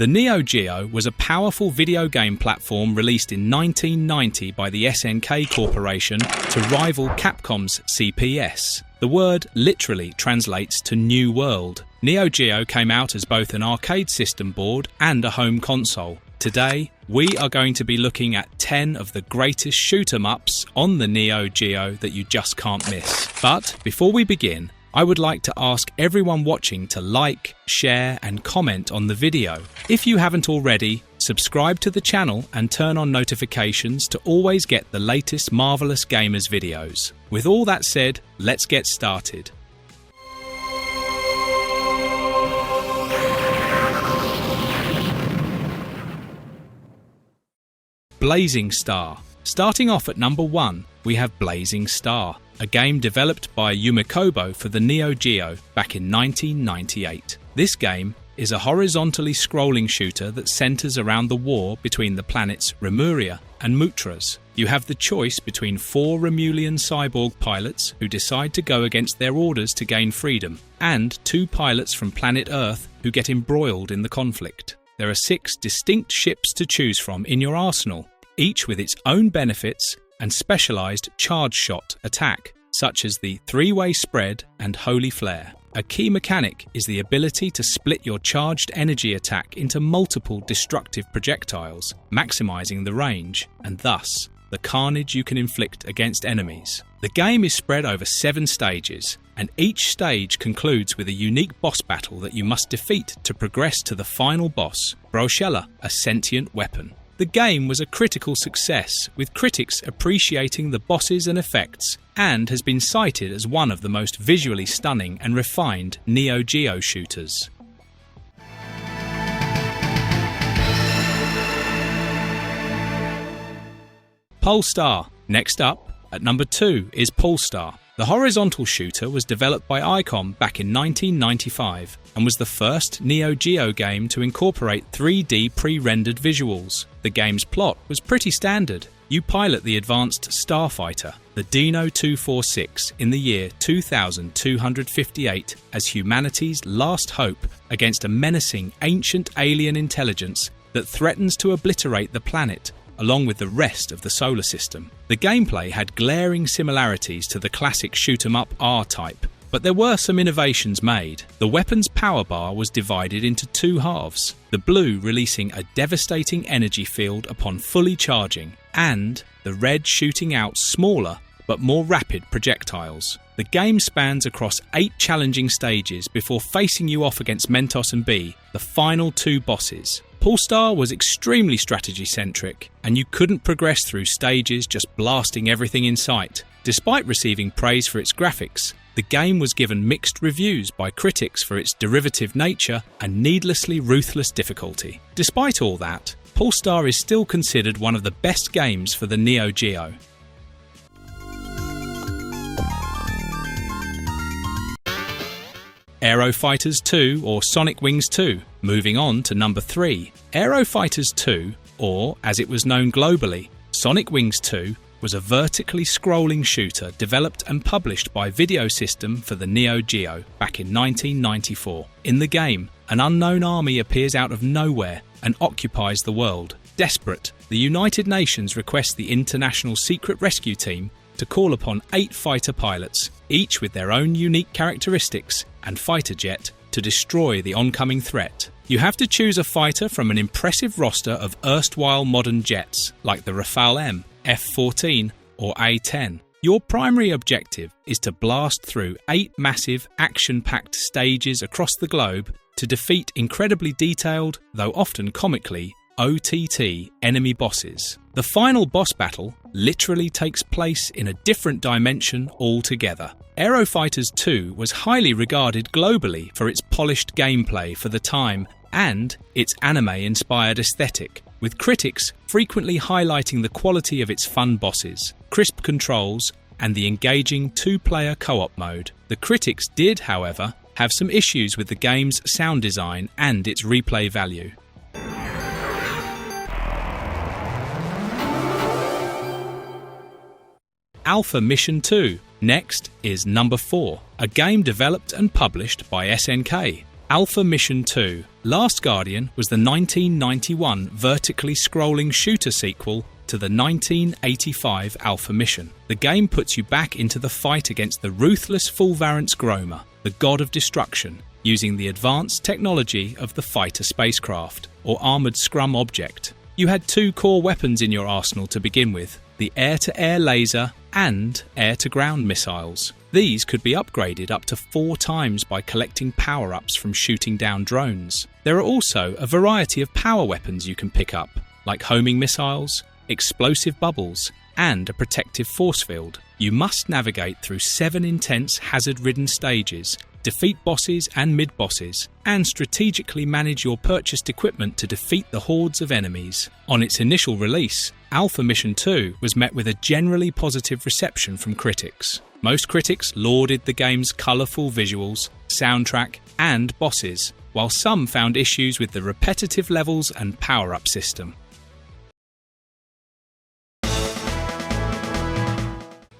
The Neo Geo was a powerful video game platform released in 1990 by the SNK Corporation to rival Capcom's CPS. The word literally translates to New World. Neo Geo came out as both an arcade system board and a home console. Today, we are going to be looking at 10 of the greatest shoot-'em-ups on the Neo Geo that you just can't miss. But before we begin, I would like to ask everyone watching to like, share and comment on the video. If you haven't already, subscribe to the channel and turn on notifications to always get the latest Marvelous Gamers videos. With all that said, let's get started. Blazing Star. Starting off at number 1, we have Blazing Star, a game developed by Yumikobo for the Neo Geo back in 1998. This game is a horizontally scrolling shooter that centers around the war between the planets Remuria and Mutras. You have the choice between 4 Romulian cyborg pilots who decide to go against their orders to gain freedom, and 2 pilots from planet Earth who get embroiled in the conflict. There are 6 distinct ships to choose from in your arsenal, each with its own benefits and specialized charge shot attack, such as the 3-way spread and holy flare. A key mechanic is the ability to split your charged energy attack into multiple destructive projectiles, maximizing the range, and thus the carnage you can inflict against enemies. The game is spread over 7 stages, and each stage concludes with a unique boss battle that you must defeat to progress to the final boss, Broshella, a sentient weapon. The game was a critical success, with critics appreciating the bosses and effects, and has been cited as one of the most visually stunning and refined Neo Geo shooters. Pulstar. Next up, at number 2, is Pulstar. The horizontal shooter was developed by ICOM back in 1995 and was the first Neo Geo game to incorporate 3D pre-rendered visuals. The game's plot was pretty standard. You pilot the advanced starfighter, the Dino 246, in the year 2258 as humanity's last hope against a menacing ancient alien intelligence that threatens to obliterate the planet along with the rest of the solar system. The gameplay had glaring similarities to the classic shoot-'em-up R-type, but there were some innovations made. The weapon's power bar was divided into 2 halves, the blue releasing a devastating energy field upon fully charging, and the red shooting out smaller but more rapid projectiles. The game spans across 8 challenging stages before facing you off against Mentos and B, the final 2 bosses. Pulstar was extremely strategy-centric, and you couldn't progress through stages just blasting everything in sight. Despite receiving praise for its graphics, the game was given mixed reviews by critics for its derivative nature and needlessly ruthless difficulty. Despite all that, Pulstar is still considered one of the best games for the Neo Geo. Aero Fighters 2 or Sonic Wings 2. Moving on to number 3. Aero Fighters 2, or as it was known globally, Sonic Wings 2, was a vertically scrolling shooter developed and published by Video System for the Neo Geo back in 1994. In the game, an unknown army appears out of nowhere and occupies the world. Desperate, the United Nations requests the International Secret Rescue Team to call upon 8 fighter pilots, each with their own unique characteristics and fighter jet, to destroy the oncoming threat. You have to choose a fighter from an impressive roster of erstwhile modern jets like the Rafale M, F-14 or A-10. Your primary objective is to blast through 8 massive action-packed stages across the globe to defeat incredibly detailed, though often comically, OTT enemy bosses. The final boss battle literally takes place in a different dimension altogether. Aero Fighters 2 was highly regarded globally for its polished gameplay for the time and its anime-inspired aesthetic, with critics frequently highlighting the quality of its fun bosses, crisp controls, and the engaging 2-player co-op mode. The critics did, however, have some issues with the game's sound design and its replay value. Alpha Mission 2. Next is number 4, a game developed and published by SNK. Alpha Mission 2 Last Guardian was the 1991 vertically scrolling shooter sequel to the 1985 Alpha mission. The game puts you back into the fight against the ruthless Fulvarance Groma, the god of destruction, using the advanced technology of the fighter spacecraft, or armoured scrum object. You had two core weapons in your arsenal to begin with, the air-to-air laser and air-to-ground missiles. These could be upgraded up to 4 times by collecting power-ups from shooting down drones. There are also a variety of power weapons you can pick up, like homing missiles, explosive bubbles, and a protective force field. You must navigate through 7 intense hazard-ridden stages, defeat bosses and mid-bosses, and strategically manage your purchased equipment to defeat the hordes of enemies. On its initial release, Alpha Mission 2 was met with a generally positive reception from critics. Most critics lauded the game's colourful visuals, soundtrack, and bosses, while some found issues with the repetitive levels and power-up system.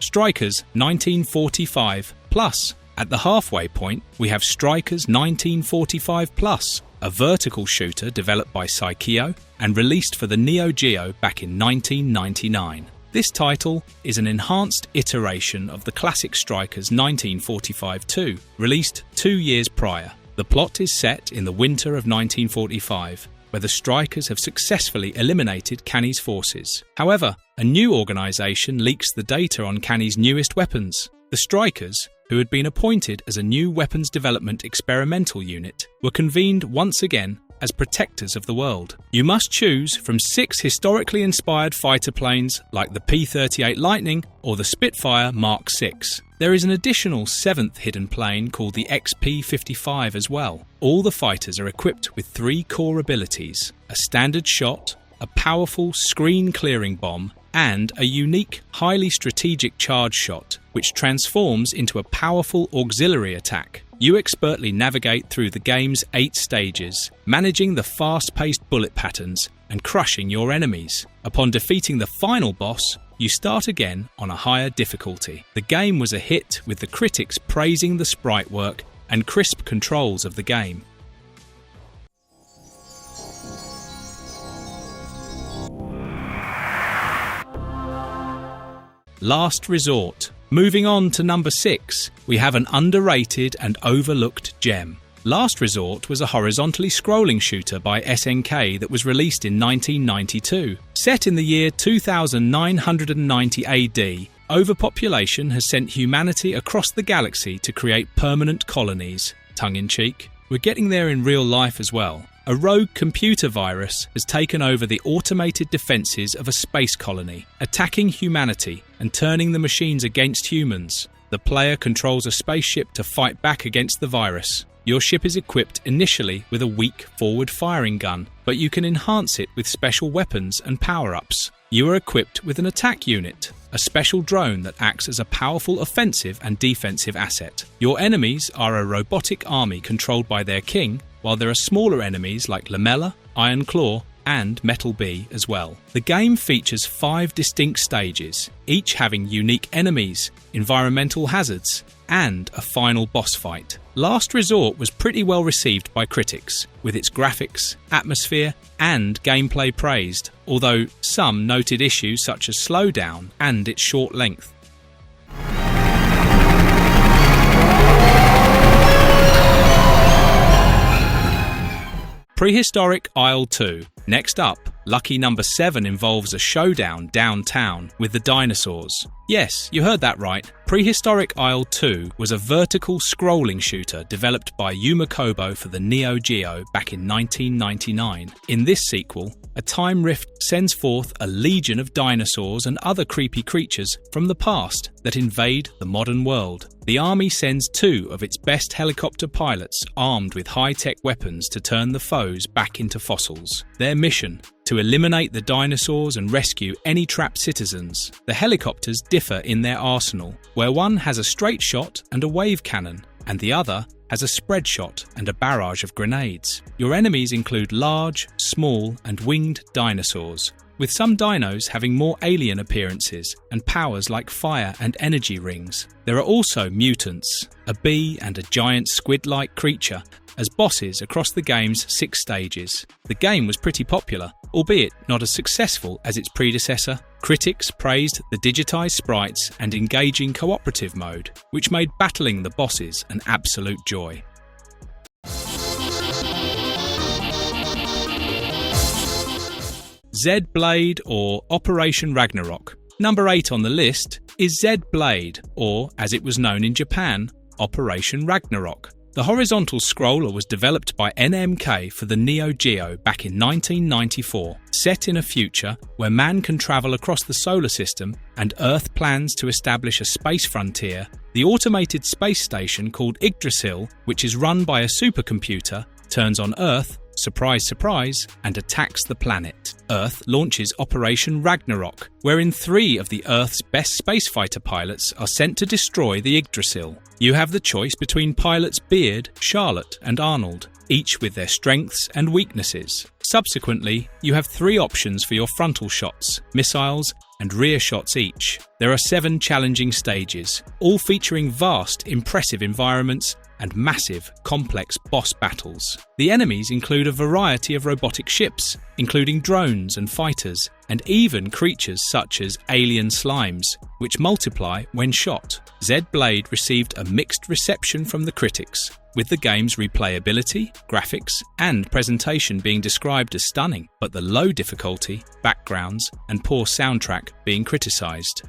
Strikers 1945 Plus. At the halfway point, we have Strikers 1945 Plus, a vertical shooter developed by Saikyo and released for the Neo Geo back in 1999. This title is an enhanced iteration of the classic Strikers 1945-2, released 2 years prior. The plot is set in the winter of 1945, where the Strikers have successfully eliminated Canny's forces. However, a new organisation leaks the data on Canny's newest weapons. The Strikers, who had been appointed as a new weapons development experimental unit, were convened once again as protectors of the world. You must choose from 6 historically inspired fighter planes like the P-38 Lightning or the Spitfire Mark VI. There is an additional 7th hidden plane called the XP-55 as well. All the fighters are equipped with 3 core abilities: a standard shot, a powerful screen-clearing bomb, and a unique, highly strategic charge shot, which transforms into a powerful auxiliary attack. You expertly navigate through the game's 8 stages, managing the fast-paced bullet patterns and crushing your enemies. Upon defeating the final boss, you start again on a higher difficulty. The game was a hit, with the critics praising the sprite work and crisp controls of the game. Last Resort. Moving on to number 6, we have an underrated and overlooked gem. Last Resort was a horizontally scrolling shooter by SNK that was released in 1992. Set in the year 2990 AD, overpopulation has sent humanity across the galaxy to create permanent colonies. Tongue-in-cheek, we're getting there in real life as well. A rogue computer virus has taken over the automated defences of a space colony, attacking humanity and turning the machines against humans. The player controls a spaceship to fight back against the virus. Your ship is equipped initially with a weak forward-firing gun, but you can enhance it with special weapons and power-ups. You are equipped with an attack unit, a special drone that acts as a powerful offensive and defensive asset. Your enemies are a robotic army controlled by their king, while there are smaller enemies like Lamella, Iron Claw, and Metal Bee as well. The game features 5 distinct stages, each having unique enemies, environmental hazards, and a final boss fight. Last Resort was pretty well received by critics, with its graphics, atmosphere, and gameplay praised, although some noted issues such as slowdown and its short length. Prehistoric Isle 2. Next up, lucky number 7 involves a showdown downtown with the dinosaurs. Yes, you heard that right. Prehistoric Isle 2 was a vertical scrolling shooter developed by Kobo for the Neo Geo back in 1999. In this sequel, a time rift sends forth a legion of dinosaurs and other creepy creatures from the past that invade the modern world. The army sends 2 of its best helicopter pilots armed with high-tech weapons to turn the foes back into fossils. Their mission: to eliminate the dinosaurs and rescue any trapped citizens. The helicopters differ in their arsenal, where one has a straight shot and a wave cannon, and the other has a spread shot and a barrage of grenades. Your enemies include large, small, and winged dinosaurs, with some dinos having more alien appearances and powers like fire and energy rings. There are also mutants, a bee and a giant squid-like creature, as bosses across the game's 6 stages. The game was pretty popular, albeit not as successful as its predecessor. Critics praised the digitized sprites and engaging cooperative mode, which made battling the bosses an absolute joy. Z-Blade or Operation Ragnarok. Number 8 on the list is Z-Blade, or as it was known in Japan, Operation Ragnarok. The horizontal scroller was developed by NMK for the Neo Geo back in 1994. Set in a future where man can travel across the solar system and Earth plans to establish a space frontier, the automated space station called Yggdrasil, which is run by a supercomputer, turns on Earth, surprise surprise, and attacks the planet. Earth launches Operation Ragnarok, wherein 3 of the Earth's best spacefighter pilots are sent to destroy the Yggdrasil. You have the choice between pilots Beard, Charlotte, and Arnold, each with their strengths and weaknesses. Subsequently, you have 3 options for your frontal shots, missiles, and rear shots each. There are 7 challenging stages, all featuring vast, impressive environments and massive, complex boss battles. The enemies include a variety of robotic ships, including drones and fighters, and even creatures such as alien slimes, which multiply when shot. Z-Blade received a mixed reception from the critics, with the game's replayability, graphics, and presentation being described as stunning, but the low difficulty, backgrounds, and poor soundtrack being criticized.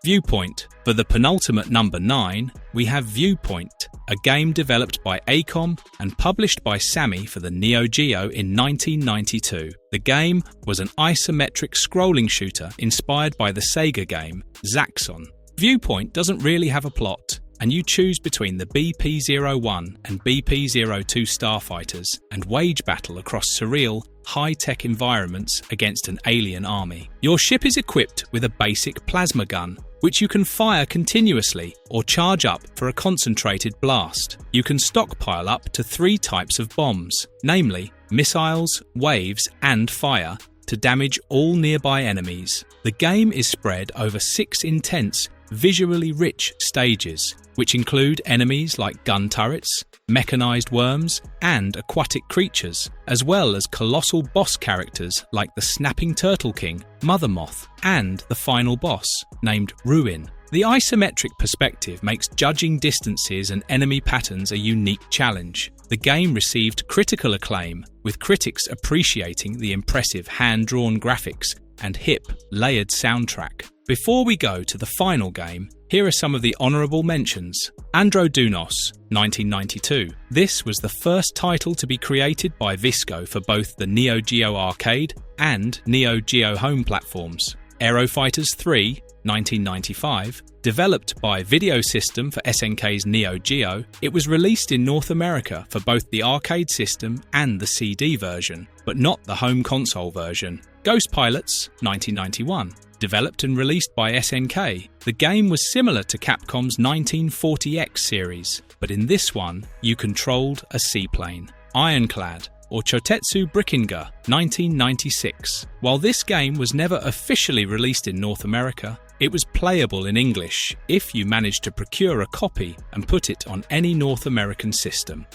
Viewpoint. For the penultimate number 9, we have Viewpoint, a game developed by Acom and published by Sammy for the Neo Geo in 1992. The game was an isometric scrolling shooter inspired by the Sega game Zaxxon. Viewpoint doesn't really have a plot, and you choose between the BP-01 and BP-02 starfighters and wage battle across surreal, high-tech environments against an alien army. Your ship is equipped with a basic plasma gun, which you can fire continuously or charge up for a concentrated blast. You can stockpile up to 3 types of bombs, namely missiles, waves, and fire, to damage all nearby enemies. The game is spread over 6 intense, visually rich stages, which include enemies like gun turrets, mechanized worms, and aquatic creatures, as well as colossal boss characters like the Snapping Turtle King, Mother Moth, and the final boss, named Ruin. The isometric perspective makes judging distances and enemy patterns a unique challenge. The game received critical acclaim, with critics appreciating the impressive hand-drawn graphics and hip, layered soundtrack. Before we go to the final game, here are some of the honourable mentions. Androdounos, 1992. This was the first title to be created by Visco for both the Neo Geo Arcade and Neo Geo home platforms. Aero Fighters 3, 1995. Developed by Video System for SNK's Neo Geo, it was released in North America for both the arcade system and the CD version, but not the home console version. Ghost Pilots, 1991. Developed and released by SNK, the game was similar to Capcom's 1940X series, but in this one, you controlled a seaplane. Ironclad, or Chotetsu Brickinger, 1996. While this game was never officially released in North America, it was playable in English if you managed to procure a copy and put it on any North American system.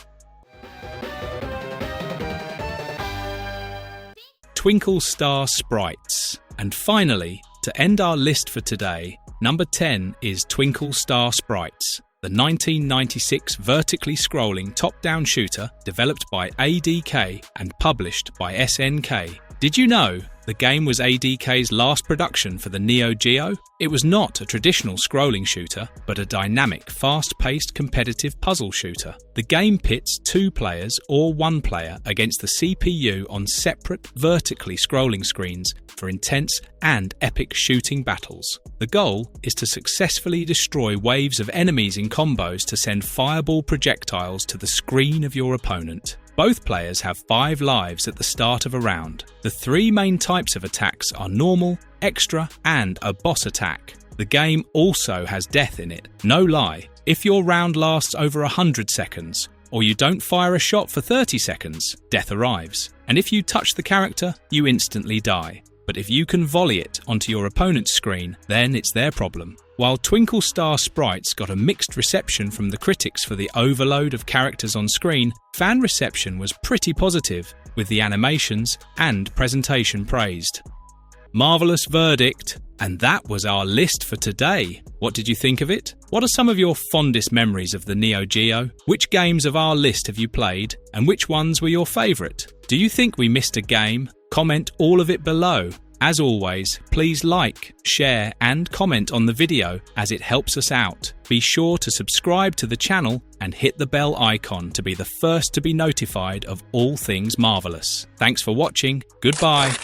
Twinkle Star Sprites. And finally, to end our list for today, number 10 is Twinkle Star Sprites, the 1996 vertically scrolling top-down shooter developed by ADK and published by SNK. Did you know the game was ADK's last production for the Neo Geo? It was not a traditional scrolling shooter, but a dynamic, fast-paced competitive puzzle shooter. The game pits 2 players or 1 player against the CPU on separate, vertically scrolling screens for intense and epic shooting battles. The goal is to successfully destroy waves of enemies in combos to send fireball projectiles to the screen of your opponent. Both players have 5 lives at the start of a round. The 3 main types of attacks are normal, extra, and a boss attack. The game also has death in it. No lie, if your round lasts over 100 seconds, or you don't fire a shot for 30 seconds, death arrives. And if you touch the character, you instantly die. But if you can volley it onto your opponent's screen, then it's their problem. While Twinkle Star Sprites got a mixed reception from the critics for the overload of characters on screen, fan reception was pretty positive, with the animations and presentation praised. Marvellous verdict, and that was our list for today. What did you think of it? What are some of your fondest memories of the Neo Geo? Which games of our list have you played, and which ones were your favourite? Do you think we missed a game? Comment all of it below. As always, please like, share and comment on the video as it helps us out. Be sure to subscribe to the channel and hit the bell icon to be the first to be notified of all things marvellous. Thanks for watching. Goodbye.